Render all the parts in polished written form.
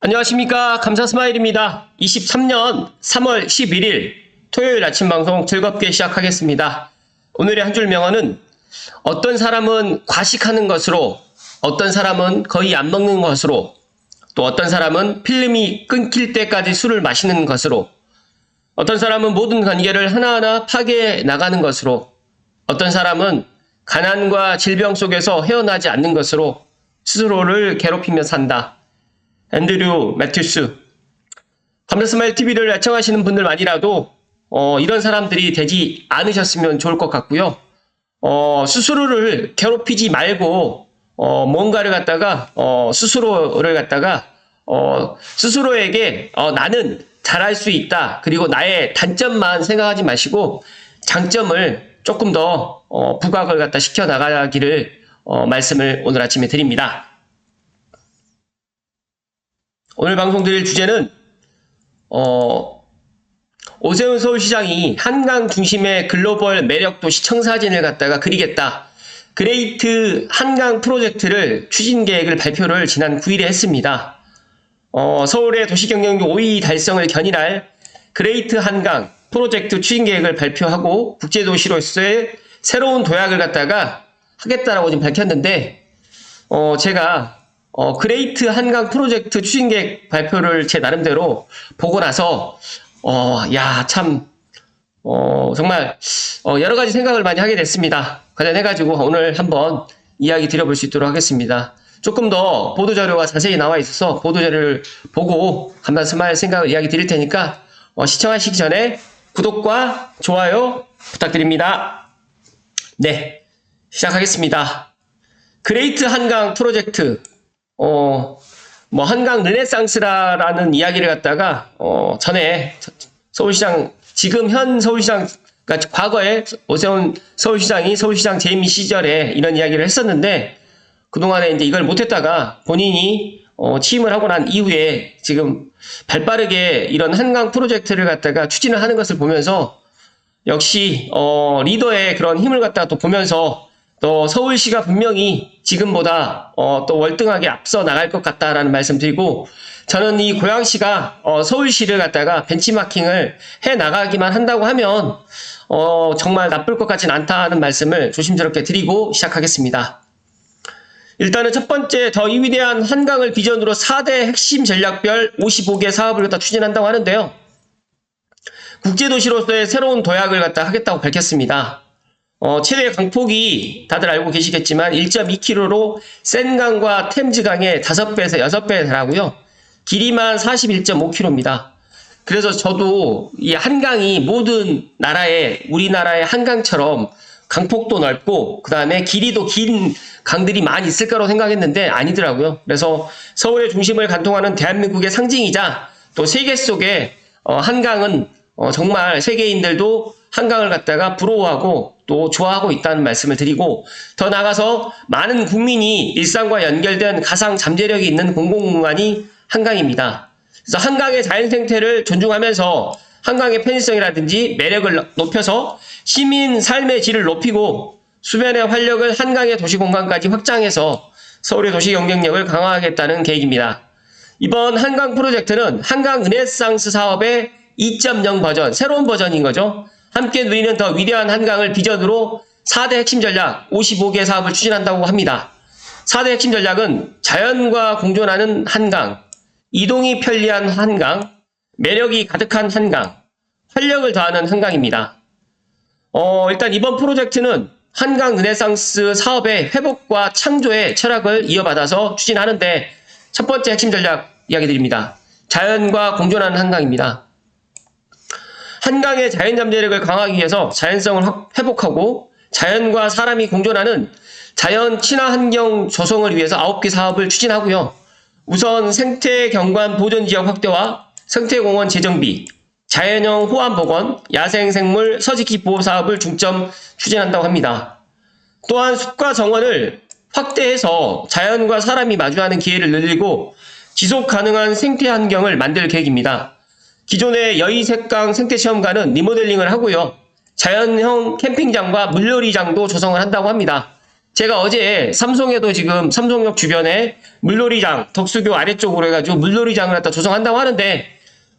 안녕하십니까. 감사스마일입니다. 23년 3월 11일 토요일 아침 방송 즐겁게 시작하겠습니다. 오늘의 한 줄 명언은 어떤 사람은 과식하는 것으로, 어떤 사람은 거의 안 먹는 것으로, 또 어떤 사람은 필름이 끊길 때까지 술을 마시는 것으로, 어떤 사람은 모든 관계를 하나하나 파괴해 나가는 것으로, 어떤 사람은 가난과 질병 속에서 헤어나지 않는 것으로 스스로를 괴롭히며 산다. 앤드류 매튜스. 감사스마일 TV를 애청하시는 분들만이라도 이런 사람들이 되지 않으셨으면 좋을 것 같고요. 스스로를 괴롭히지 말고 뭔가를 갖다가 스스로를 갖다가 스스로에게 나는 잘할 수 있다. 그리고 나의 단점만 생각하지 마시고 장점을 조금 더 부각을 갖다 시켜 나가기를 말씀을 오늘 아침에 드립니다. 오늘 방송 드릴 주제는 오세훈 서울시장이 한강 중심의 글로벌 매력도시 청사진을 갖다가 그리겠다. 그레이트 한강 프로젝트를 추진 계획을 발표를 지난 9일에 했습니다. 서울의 도시경영력 5위 달성을 견인할 그레이트 한강 프로젝트 추진 계획을 발표하고 국제도시로서의 새로운 도약을 갖다가 하겠다라고 지금 밝혔는데, 제가 그레이트 한강 프로젝트 추진계획 발표를 제 나름대로 보고 나서 정말 여러 가지 생각을 많이 하게 됐습니다. 관련해가지고 오늘 한번 이야기 드려볼 수 있도록 하겠습니다. 조금 더 보도자료가 자세히 나와 있어서 보도자료를 보고 감사스마일 생각을 이야기 드릴 테니까 시청하시기 전에 구독과 좋아요 부탁드립니다. 네, 시작하겠습니다. 그레이트 한강 프로젝트, 한강 르네상스라는 이야기를 갖다가, 전에 서울시장, 지금 현 서울시장, 그러니까 과거에 오세훈 서울시장이 서울시장 재임 시절에 이런 이야기를 했었는데, 그동안에 이제 이걸 못했다가 본인이, 취임을 하고 난 이후에 지금 발빠르게 이런 한강 프로젝트를 갖다가 추진을 하는 것을 보면서, 역시, 리더의 그런 힘을 갖다가 또 보면서, 또 서울시가 분명히 지금보다 또 월등하게 앞서 나갈 것 같다라는 말씀 드리고, 저는 이 고양시가 서울시를 갖다가 벤치마킹을 해 나가기만 한다고 하면 정말 나쁠 것 같진 않다는 말씀을 조심스럽게 드리고 시작하겠습니다. 일단은 첫 번째, 더 위대한 한강을 비전으로 4대 핵심 전략별 55개 사업을 갖다 추진한다고 하는데요. 국제도시로서의 새로운 도약을 갖다 하겠다고 밝혔습니다. 최대 강폭이 다들 알고 계시겠지만 1.2km로 센강과 템즈강의 5배에서 6배에 달하고요. 길이만 41.5km입니다. 그래서 저도 이 한강이 모든 우리나라의 한강처럼 강폭도 넓고 그 다음에 길이도 긴 강들이 많이 있을 거라고 생각했는데 아니더라고요. 그래서 서울의 중심을 관통하는 대한민국의 상징이자 또 세계 속에 한강은 정말 세계인들도 한강을 갖다가 부러워하고 또 좋아하고 있다는 말씀을 드리고, 더 나아가서 많은 국민이 일상과 연결된 가상 잠재력이 있는 공공공간이 한강입니다. 그래서 한강의 자연 생태를 존중하면서 한강의 편의성이라든지 매력을 높여서 시민 삶의 질을 높이고 수변의 활력을 한강의 도시공간까지 확장해서 서울의 도시 경쟁력을 강화하겠다는 계획입니다. 이번 한강 프로젝트는 한강 르네상스 사업의 2.0 버전, 새로운 버전인 거죠. 함께 누리는 더 위대한 한강을 비전으로 4대 핵심 전략 55개 사업을 추진한다고 합니다. 4대 핵심 전략은 자연과 공존하는 한강, 이동이 편리한 한강, 매력이 가득한 한강, 활력을 더하는 한강입니다. 일단 이번 프로젝트는 한강 르네상스 사업의 회복과 창조의 철학을 이어받아서 추진하는데, 첫 번째 핵심 전략 이야기 드립니다. 자연과 공존하는 한강입니다. 한강의 자연 잠재력을 강화하기 위해서 자연성을 회복하고 자연과 사람이 공존하는 자연 친화 환경 조성을 위해서 9개 사업을 추진하고요. 우선 생태 경관 보존 지역 확대와 생태공원 재정비, 자연형 호암 복원, 야생생물 서식지 보호 사업을 중점 추진한다고 합니다. 또한 숲과 정원을 확대해서 자연과 사람이 마주하는 기회를 늘리고 지속 가능한 생태 환경을 만들 계획입니다. 기존의 여의색강 생태체험관은 리모델링을 하고요. 자연형 캠핑장과 물놀이장도 조성을 한다고 합니다. 제가 어제 삼성에도 지금 삼성역 주변에 물놀이장, 덕수교 아래쪽으로 해가지고 물놀이장을 갖다 조성한다고 하는데,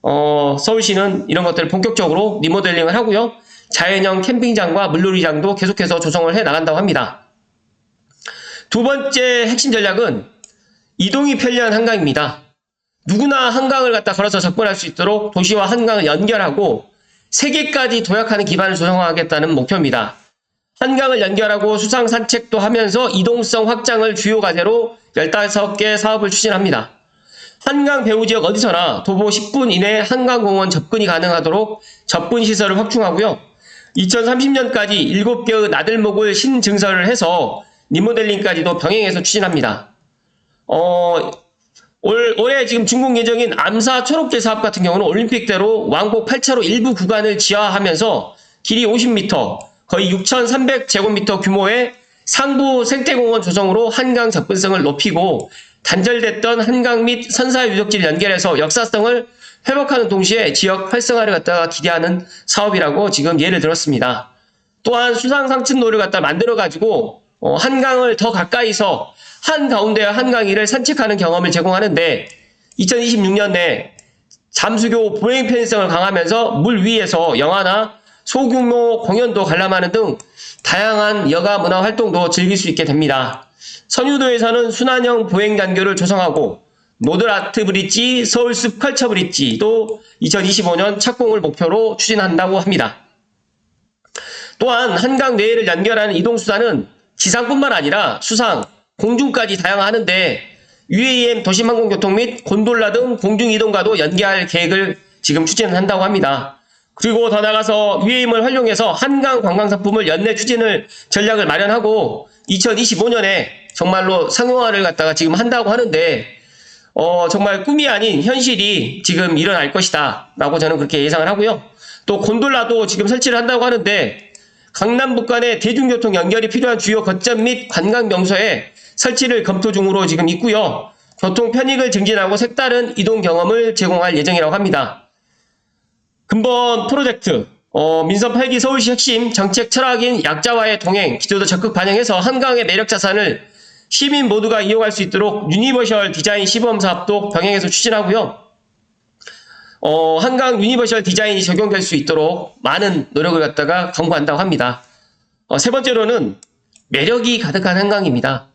서울시는 이런 것들을 본격적으로 리모델링을 하고요. 자연형 캠핑장과 물놀이장도 계속해서 조성을 해 나간다고 합니다. 두 번째 핵심 전략은 이동이 편리한 한강입니다. 누구나 한강을 갖다 걸어서 접근할 수 있도록 도시와 한강을 연결하고 세계까지 도약하는 기반을 조성하겠다는 목표입니다. 한강을 연결하고 수상 산책도 하면서 이동성 확장을 주요 과제로 15개 사업을 추진합니다. 한강 배후 지역 어디서나 도보 10분 이내 한강공원 접근이 가능하도록 접근 시설을 확충하고요. 2030년까지 7개의 나들목을 신증설을 해서 리모델링까지도 병행해서 추진합니다. 올해 지금 준공 예정인 암사 초록길 사업 같은 경우는 올림픽대로 왕복 8차로 일부 구간을 지하하면서 길이 50m, 거의 6,300제곱미터 규모의 상부 생태공원 조성으로 한강 접근성을 높이고 단절됐던 한강 및 선사 유적지를 연결해서 역사성을 회복하는 동시에 지역 활성화를 갖다가 기대하는 사업이라고 지금 예를 들었습니다. 또한 수상상층로를 갖다 만들어가지고 한강을 더 가까이서 한가운데와 한강위를 산책하는 경험을 제공하는데 2026년에 잠수교 보행 편의성을 강화하면서 물 위에서 영화나 소규모 공연도 관람하는 등 다양한 여가 문화 활동도 즐길 수 있게 됩니다. 선유도에서는 순환형 보행 단교를 조성하고 노들아트 브릿지, 서울숲 컬처 브릿지도 2025년 착공을 목표로 추진한다고 합니다. 또한 한강 내를 연결하는 이동수단은 지상뿐만 아니라 수상, 공중까지 다양하는데 UAM 도심항공교통 및 곤돌라 등 공중이동과도 연계할 계획을 지금 추진한다고 합니다. 그리고 더 나아가서 UAM을 활용해서 한강 관광상품을 연내 추진을 전략을 마련하고 2025년에 정말로 상용화를 갖다가 지금 한다고 하는데 정말 꿈이 아닌 현실이 지금 일어날 것이다 라고 저는 그렇게 예상을 하고요. 또 곤돌라도 지금 설치를 한다고 하는데 강남 북간의 대중교통 연결이 필요한 주요 거점 및 관광 명소에 설치를 검토 중으로 지금 있고요. 교통 편익을 증진하고 색다른 이동 경험을 제공할 예정이라고 합니다. 근본 프로젝트 민선 8기 서울시 핵심 정책 철학인 약자와의 동행 기조도 적극 반영해서 한강의 매력 자산을 시민 모두가 이용할 수 있도록 유니버셜 디자인 시범 사업도 병행해서 추진하고요. 한강 유니버셜 디자인이 적용될 수 있도록 많은 노력을 갖다가 강구한다고 합니다. 세 번째로는 매력이 가득한 한강입니다.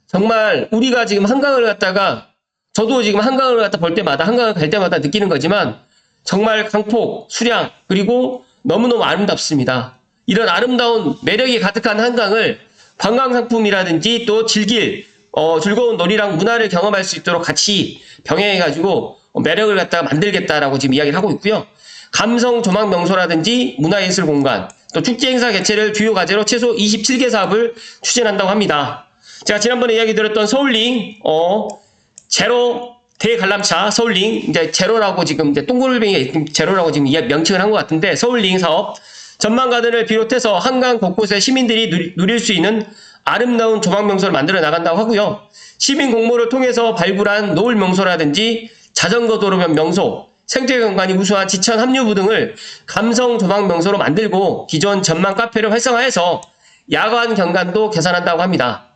정말 우리가 지금 한강을 갖다가 저도 지금 한강을 갖다 볼 때마다 한강을 갈 때마다 느끼는 거지만 정말 강폭, 수량 그리고 너무너무 아름답습니다. 이런 아름다운 매력이 가득한 한강을 관광상품이라든지 또 즐거운 놀이랑 문화를 경험할 수 있도록 같이 병행해가지고 매력을 갖다가 만들겠다라고 지금 이야기를 하고 있고요. 감성 조망 명소라든지 문화예술 공간, 또 축제 행사 개최를 주요 과제로 최소 27개 사업을 추진한다고 합니다. 제가 지난번에 이야기 드렸던 서울링, 제로 대관람차 서울링, 이제 제로라고 지금 이제 동글뱅이가 제로라고 지금 명칭을 한 것 같은데 서울링 사업, 전망가든을 비롯해서 한강 곳곳에 시민들이 누릴 수 있는 아름다운 조망 명소를 만들어 나간다고 하고요. 시민 공모를 통해서 발굴한 노을 명소라든지 자전거 도로변 명소, 생태경관이 우수한 지천 합류부 등을 감성 조망 명소로 만들고 기존 전망 카페를 활성화해서 야간 경관도 개선한다고 합니다.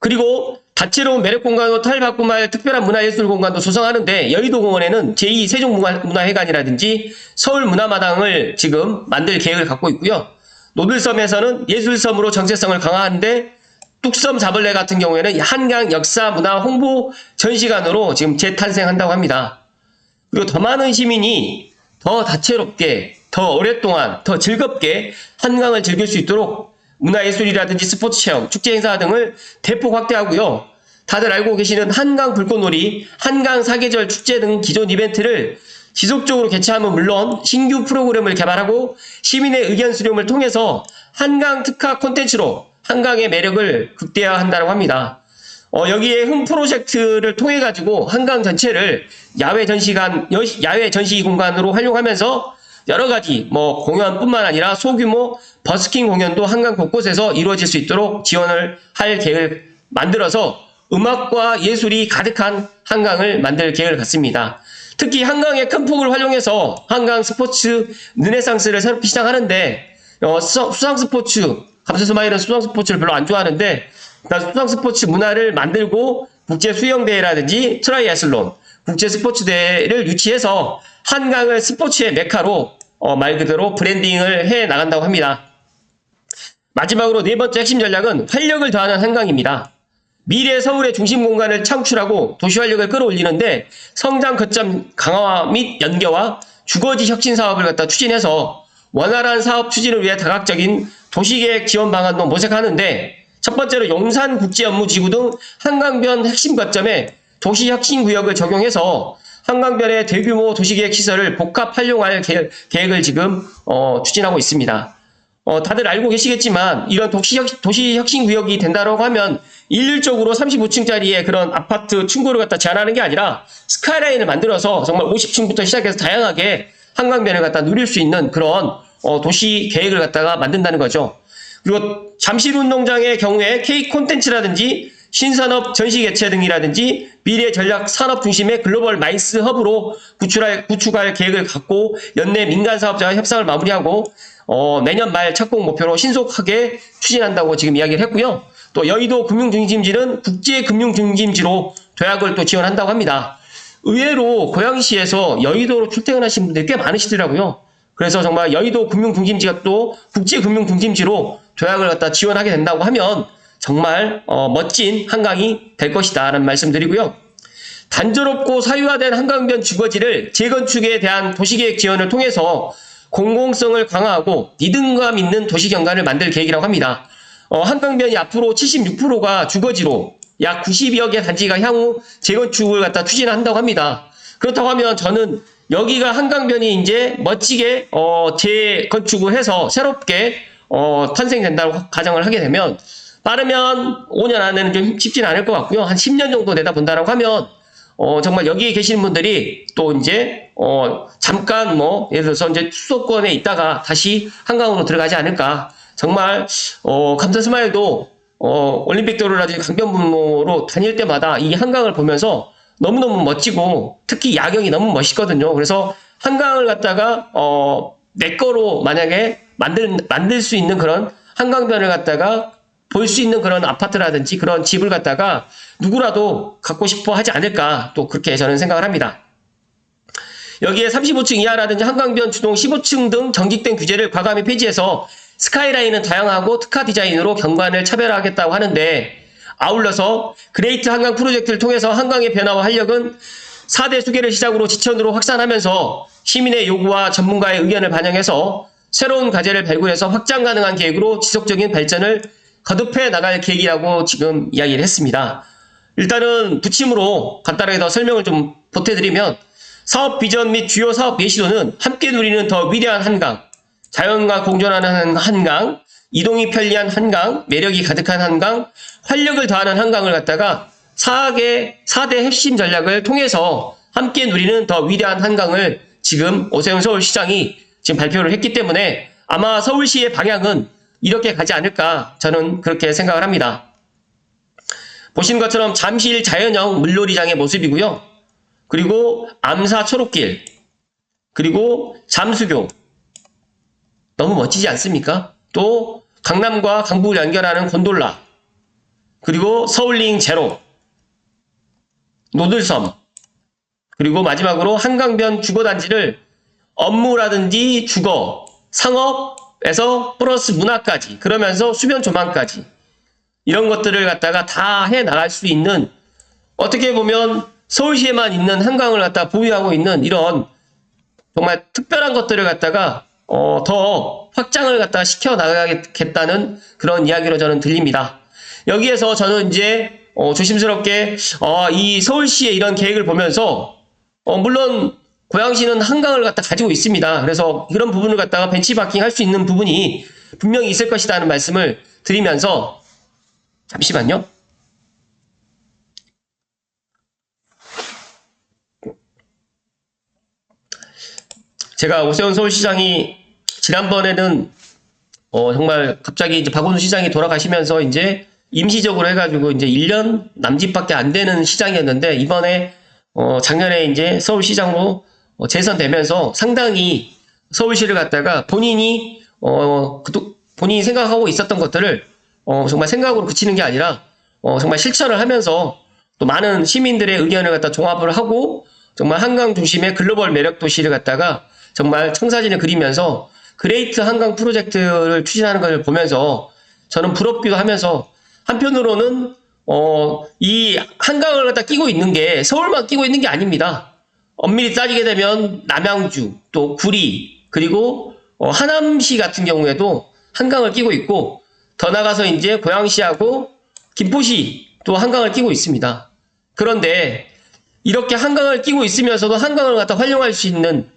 그리고 다채로운 매력공간으로 탈바꿈할 특별한 문화예술 공간도 조성하는데 여의도공원에는 제2세종문화회관이라든지 서울문화마당을 지금 만들 계획을 갖고 있고요. 노들섬에서는 예술섬으로 정체성을 강화하는데 뚝섬 자벌레 같은 경우에는 한강 역사 문화 홍보 전시관으로 지금 재탄생한다고 합니다. 그리고 더 많은 시민이 더 다채롭게, 더 오랫동안, 더 즐겁게 한강을 즐길 수 있도록 문화예술이라든지 스포츠 체험, 축제 행사 등을 대폭 확대하고요. 다들 알고 계시는 한강 불꽃놀이, 한강 사계절 축제 등 기존 이벤트를 지속적으로 개최하면 물론 신규 프로그램을 개발하고 시민의 의견 수렴을 통해서 한강 특화 콘텐츠로 한강의 매력을 극대화한다고 합니다. 여기에 흥 프로젝트를 통해 가지고 한강 전체를 야외 전시 공간으로 활용하면서 여러 가지 공연뿐만 아니라 소규모 버스킹 공연도 한강 곳곳에서 이루어질 수 있도록 지원을 할 계획을 만들어서 음악과 예술이 가득한 한강을 만들 계획을 갖습니다. 특히 한강의 큰 폭을 활용해서 한강 스포츠 르네상스를 새롭게 시작하는데 수상 스포츠 감스스마일은 수상 스포츠를 별로 안 좋아하는데 수상 스포츠 문화를 만들고 국제 수영 대회라든지 트라이애슬론, 국제 스포츠 대회를 유치해서 한강을 스포츠의 메카로 말 그대로 브랜딩을 해 나간다고 합니다. 마지막으로 네 번째 핵심 전략은 활력을 더하는 한강입니다. 미래 서울의 중심 공간을 창출하고 도시 활력을 끌어올리는데 성장 거점 강화 및 연계와 주거지 혁신 사업을 갖다 추진해서 원활한 사업 추진을 위해 다각적인 도시계획 지원 방안도 모색하는데 첫 번째로 용산국제업무지구 등 한강변 핵심 거점에 도시혁신구역을 적용해서 한강변의 대규모 도시계획 시설을 복합 활용할 계획을 지금 추진하고 있습니다. 다들 알고 계시겠지만 이런 도시혁신구역이 된다고 하면 일률적으로 35층짜리의 그런 아파트 층고를 갖다 제한하는 게 아니라 스카이라인을 만들어서 정말 50층부터 시작해서 다양하게 한강변을 갖다 누릴 수 있는 그런 도시 계획을 갖다가 만든다는 거죠. 그리고 잠실운동장의 경우에 K 콘텐츠라든지 신산업 전시 개최 등이라든지 미래 전략 산업 중심의 글로벌 마이스 허브로 구축할 계획을 갖고 연내 민간 사업자와 협상을 마무리하고 내년 말 착공 목표로 신속하게 추진한다고 지금 이야기를 했고요. 또 여의도 금융중심지는 국제금융중심지로 도약을 또 지원한다고 합니다. 의외로 고양시에서 여의도로 출퇴근하신 분들이 꽤 많으시더라고요. 그래서 정말 여의도 금융중심지가 또 국제금융중심지로 도약을 갖다 지원하게 된다고 하면 정말 멋진 한강이 될 것이다 라는 말씀 드리고요. 단조롭고 사유화된 한강변 주거지를 재건축에 대한 도시계획 지원을 통해서 공공성을 강화하고 리듬감 있는 도시경관을 만들 계획이라고 합니다. 한강변이 앞으로 76%가 주거지로 약 90여 개 단지가 향후 재건축을 갖다 추진한다고 합니다. 그렇다고 하면 저는 여기가 한강변이 이제 멋지게 재건축을 해서 새롭게 탄생된다고 가정을 하게 되면 빠르면 5년 안에는 좀 쉽지는 않을 것 같고요. 한 10년 정도 내다본다라고 하면 정말 여기에 계시는 분들이 또 이제 잠깐 예를 들어서 이제 수도권에 있다가 다시 한강으로 들어가지 않을까. 정말 감스스마일도 올림픽도로라든지 강변북로로 다닐 때마다 이 한강을 보면서 너무너무 멋지고 특히 야경이 너무 멋있거든요. 그래서 한강을 갖다가 내 거로 만약에 만들 수 있는 그런 한강변을 갖다가 볼 수 있는 그런 아파트라든지 그런 집을 갖다가 누구라도 갖고 싶어 하지 않을까 또 그렇게 저는 생각을 합니다. 여기에 35층 이하라든지 한강변 주동 15층 등 정직된 규제를 과감히 폐지해서 스카이라인은 다양하고 특화 디자인으로 경관을 차별화하겠다고 하는데 아울러서 그레이트 한강 프로젝트를 통해서 한강의 변화와 활력은 4대 수계를 시작으로 지천으로 확산하면서 시민의 요구와 전문가의 의견을 반영해서 새로운 과제를 발굴해서 확장 가능한 계획으로 지속적인 발전을 거듭해 나갈 계획이라고 지금 이야기를 했습니다. 일단은 부침으로 간단하게 더 설명을 좀 보태드리면 사업 비전 및 주요 사업 예시도는 함께 누리는 더 위대한 한강, 자연과 공존하는 한강, 이동이 편리한 한강, 매력이 가득한 한강, 활력을 더하는 한강을 갖다가 4대 핵심 전략을 통해서 함께 누리는 더 위대한 한강을 지금 오세훈 서울시장이 지금 발표를 했기 때문에 아마 서울시의 방향은 이렇게 가지 않을까 저는 그렇게 생각을 합니다. 보시는 것처럼 잠실 자연형 물놀이장의 모습이고요. 그리고 암사 초록길, 그리고 잠수교 너무 멋지지 않습니까? 또 강남과 강북을 연결하는 곤돌라, 그리고 서울링 제로, 노들섬, 그리고 마지막으로 한강변 주거단지를 업무라든지 주거, 상업에서 플러스 문화까지 그러면서 수변 조망까지 이런 것들을 갖다가 다 해 나갈 수 있는 어떻게 보면 서울시에만 있는 한강을 갖다 보유하고 있는 이런 정말 특별한 것들을 갖다가 더 확장을 갖다 시켜 나가겠다는 그런 이야기로 저는 들립니다. 여기에서 저는 이제 조심스럽게 이 서울시의 이런 계획을 보면서 물론 고양시는 한강을 갖다 가지고 있습니다. 그래서 이런 부분을 갖다가 벤치마킹 할 수 있는 부분이 분명히 있을 것이라는 말씀을 드리면서 잠시만요. 제가 오세훈 서울시장이 지난번에는 정말 갑자기 이제 박원순 시장이 돌아가시면서 이제 임시적으로 해가지고 이제 1년 남짓밖에 안 되는 시장이었는데 이번에 작년에 이제 서울시장으로 재선되면서 상당히 서울시를 갖다가 본인이 본인이 생각하고 있었던 것들을 정말 생각으로 그치는 게 아니라 정말 실천을 하면서 또 많은 시민들의 의견을 갖다 종합을 하고 정말 한강 중심의 글로벌 매력 도시를 갖다가 정말 청사진을 그리면서 그레이트 한강 프로젝트를 추진하는 것을 보면서 저는 부럽기도 하면서 한편으로는 이 한강을 갖다 끼고 있는 게 서울만 끼고 있는 게 아닙니다. 엄밀히 따지게 되면 남양주, 또 구리, 그리고 하남시 같은 경우에도 한강을 끼고 있고 더 나가서 이제 고양시하고 김포시 또 한강을 끼고 있습니다. 그런데 이렇게 한강을 끼고 있으면서도 한강을 갖다 활용할 수 있는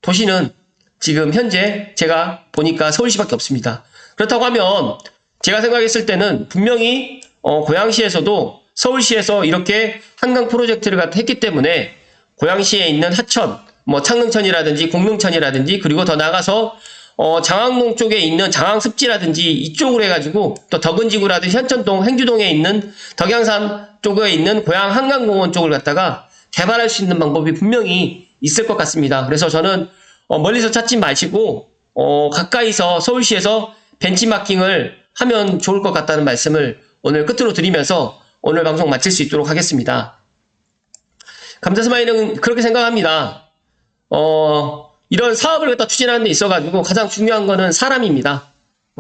도시는 지금 현재 제가 보니까 서울시밖에 없습니다. 그렇다고 하면 제가 생각했을 때는 분명히 고양시에서도 서울시에서 이렇게 한강 프로젝트를 갖다 했기 때문에 고양시에 있는 하천, 뭐 창릉천이라든지 공릉천이라든지 그리고 더 나가서 장항동 쪽에 있는 장항습지라든지 이쪽으로 해가지고 또 덕은지구라든지 현천동, 행주동에 있는 덕양산 쪽에 있는 고양 한강공원 쪽을 갖다가 개발할 수 있는 방법이 분명히 있을 것 같습니다. 그래서 저는 멀리서 찾지 마시고 가까이서 서울시에서 벤치마킹을 하면 좋을 것 같다는 말씀을 오늘 끝으로 드리면서 오늘 방송 마칠 수 있도록 하겠습니다. 감자스마일은 그렇게 생각합니다. 이런 사업을 갖다 추진하는 데 있어가지고 가장 중요한 거는 사람입니다.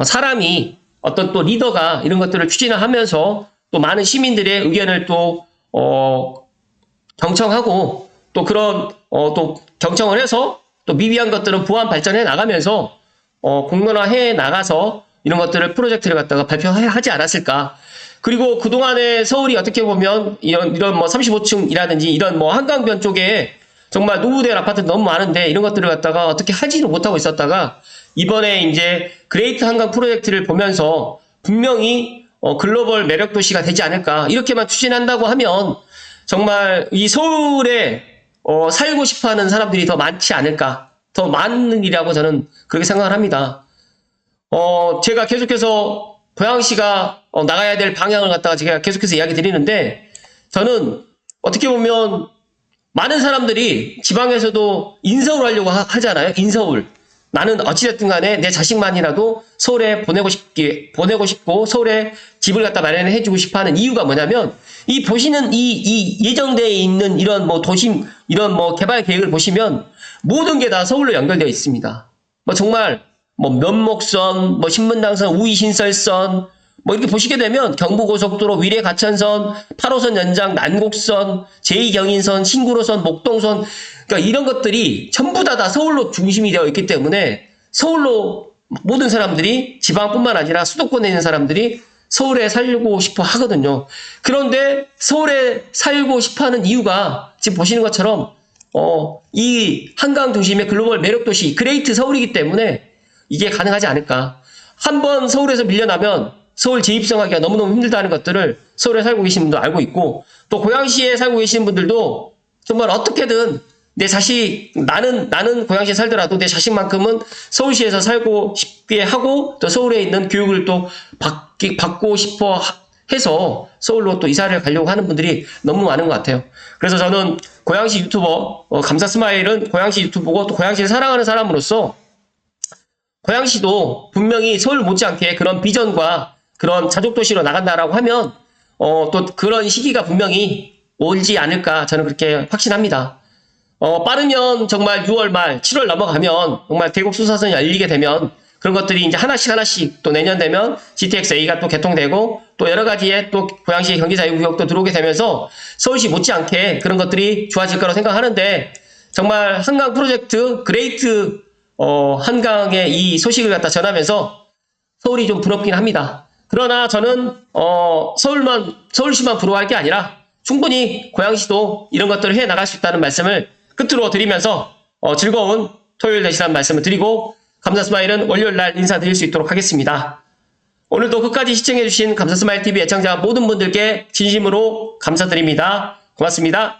사람이 어떤 또 리더가 이런 것들을 추진을 하면서 또 많은 시민들의 의견을 또 경청하고 또 그런 또 경청을 해서 또 미비한 것들은 보완 발전해 나가면서 공론화해 나가서 이런 것들을 프로젝트를 갖다가 발표하지 않았을까. 그리고 그동안에 서울이 어떻게 보면 이런 뭐 35층이라든지 이런 뭐 한강변 쪽에 정말 노후된 아파트 너무 많은데 이런 것들을 갖다가 어떻게 하지를 못하고 있었다가 이번에 이제 그레이트 한강 프로젝트를 보면서 분명히 글로벌 매력 도시가 되지 않을까. 이렇게만 추진한다고 하면 정말 이 서울에 살고 싶어 하는 사람들이 더 많지 않을까. 더 많은 일이라고 저는 그렇게 생각을 합니다. 제가 계속해서 고양시가 나가야 될 방향을 갖다가 제가 계속해서 이야기 드리는데 저는 어떻게 보면 많은 사람들이 지방에서도 인서울 하려고 하잖아요. 인서울. 나는 어찌됐든 간에 내 자식만이라도 서울에 보내고 싶고 서울에 집을 갖다 마련해 주고 싶어 하는 이유가 뭐냐면 이 보시는 이 예정되어 있는 이런 뭐 도심 이런 뭐 개발 계획을 보시면 모든 게 다 서울로 연결되어 있습니다. 뭐 정말 뭐 면목선, 뭐 신문당선, 우이신설선, 뭐 이렇게 보시게 되면 경부고속도로, 위례가천선, 8호선 연장, 난곡선, 제2경인선, 신구로선, 목동선, 그러니까 이런 것들이 전부 다 서울로 중심이 되어 있기 때문에 서울로 모든 사람들이 지방뿐만 아니라 수도권에 있는 사람들이 서울에 살고 싶어 하거든요. 그런데 서울에 살고 싶어 하는 이유가 지금 보시는 것처럼 이 한강 중심의 글로벌 매력 도시 그레이트 서울이기 때문에 이게 가능하지 않을까. 한번 서울에서 밀려나면 서울 재입성하기가 너무너무 힘들다는 것들을 서울에 살고 계신 분도 알고 있고 또 고양시에 살고 계시는 분들도 정말 어떻게든 내 자식 나는 고양시에 살더라도 내 자식만큼은 서울시에서 살고 싶게 하고 또 서울에 있는 교육을 또 받고 싶어 해서 서울로 또 이사를 가려고 하는 분들이 너무 많은 것 같아요. 그래서 저는 고양시 유튜버 감사스마일은 고양시 유튜버고 또 고양시를 사랑하는 사람으로서 고양시도 분명히 서울 못지않게 그런 비전과 그런 자족도시로 나간다라고 하면 또 그런 시기가 분명히 오지 않을까 저는 그렇게 확신합니다. 빠르면 정말 6월 말 7월 넘어가면 정말 대곡 수사선이 열리게 되면 그런 것들이 이제 하나씩 또 내년 되면 GTX-A가 또 개통되고 또 여러 가지의 또 고양시 경제자유구역도 들어오게 되면서 서울시 못지않게 그런 것들이 좋아질 거라고 생각하는데 정말 한강 프로젝트 그레이트 한강의 이 소식을 갖다 전하면서 서울이 좀 부럽긴 합니다. 그러나 저는 서울시만 부러워할 게 아니라 충분히 고양시도 이런 것들을 해 나갈 수 있다는 말씀을 끝으로 드리면서 즐거운 토요일 되시라는 말씀을 드리고 감사스마일은 월요일날 인사드릴 수 있도록 하겠습니다. 오늘도 끝까지 시청해주신 감사스마일TV 애청자 모든 분들께 진심으로 감사드립니다. 고맙습니다.